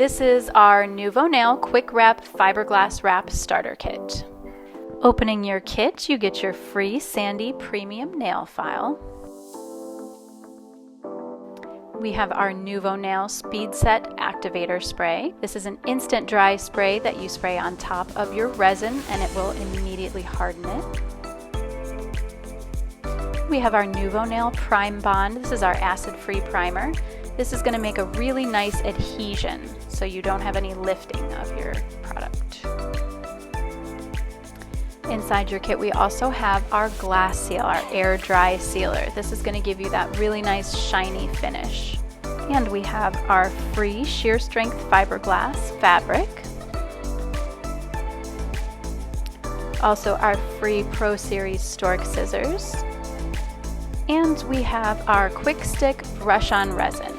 This is our Nouveau Nail KwikWrap Fiberglass Wrap Starter Kit. Opening your kit, you get your free Sandy Premium Nail File. We have our Nouveau Nail Speed Set Activator Spray. This is an instant dry spray that you spray on top of your resin and it will immediately harden it. We have our Nouveau Nail Prime Bond. This is our acid-free primer. This is going to make a really nice adhesion so you don't have any lifting of your product. Inside your kit we also have our glass seal, our air dry sealer. This is going to give you that really nice shiny finish. And we have our free sheer strength fiberglass fabric. Also our free Pro Series Stork scissors. And we have our Quick Stick brush on resin.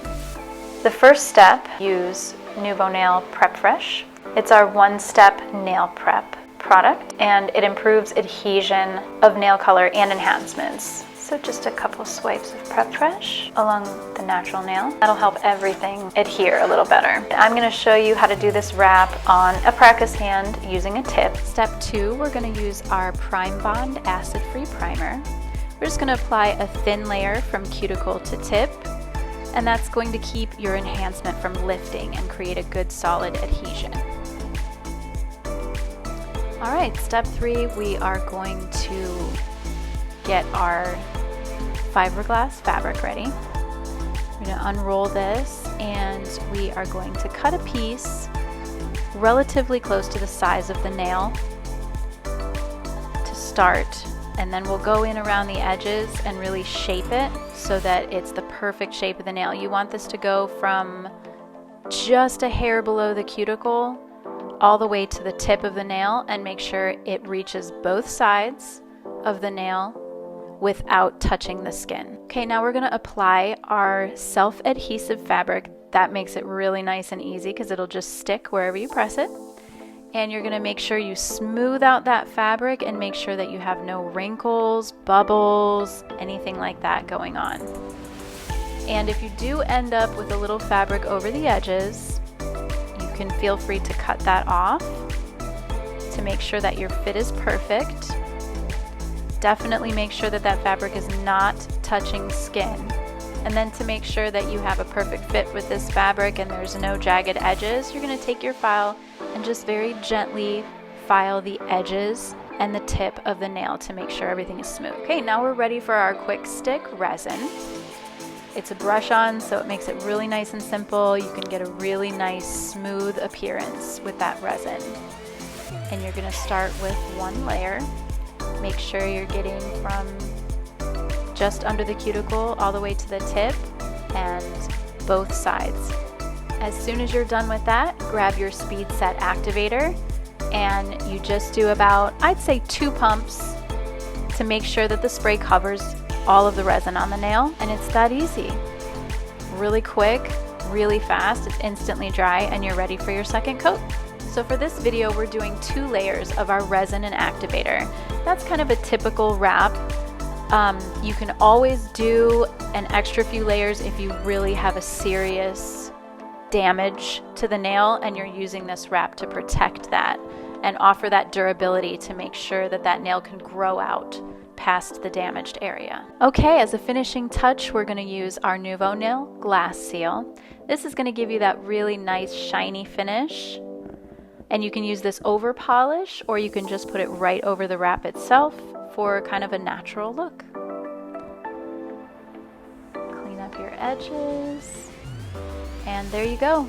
The first step, use Nouveau Nail Prep Fresh. It's our one-step nail prep product and it improves adhesion of nail color and enhancements. So just a couple swipes of Prep Fresh along the natural nail. That'll help everything adhere a little better. I'm going to show you how to do this wrap on a practice hand using a tip. Step 2, we're going to use our Prime Bond acid-free primer. We're just going to apply a thin layer from cuticle to tip, and that's going to keep your enhancement from lifting and create a good solid adhesion. Alright, step 3, we are going to get our fiberglass fabric ready. We're going to unroll this and we are going to cut a piece relatively close to the size of the nail to start. And then we'll go in around the edges and really shape it so that it's the perfect shape of the nail. You want this to go from just a hair below the cuticle all the way to the tip of the nail and make sure it reaches both sides of the nail without touching the skin. Okay, now we're going to apply our self-adhesive fabric. That makes it really nice and easy because it'll just stick wherever you press it. And you're going to make sure you smooth out that fabric and make sure that you have no wrinkles, bubbles, anything like that going on. And if you do end up with a little fabric over the edges, you can feel free to cut that off to make sure that your fit is perfect. Definitely make sure that that fabric is not touching skin. And then to make sure that you have a perfect fit with this fabric and there's no jagged edges, you're going to take your file and just very gently file the edges and the tip of the nail to make sure everything is smooth. Okay, now we're ready for our Quick Stick resin. It's a brush on, so it makes it really nice and simple. You can get a really nice smooth appearance with that resin. And you're going to start with one layer. Make sure you're getting from just under the cuticle all the way to the tip and both sides. As soon as you're done with that, grab your Speed Set Activator and you just do about, I'd say 2 pumps to make sure that the spray covers all of the resin on the nail, and it's that easy. Really quick, really fast, it's instantly dry and you're ready for your second coat. So for this video, we're doing 2 layers of our resin and activator. That's kind of a typical wrap. You can always do an extra few layers if you really have a serious damage to the nail and you're using this wrap to protect that and offer that durability to make sure that that nail can grow out past the damaged area. Okay, as a finishing touch, we're going to use our Nouveau Nail Glass Seal. This is going to give you that really nice shiny finish. And you can use this over polish or you can just put it right over the wrap itself for kind of a natural look. Clean up your edges. And there you go.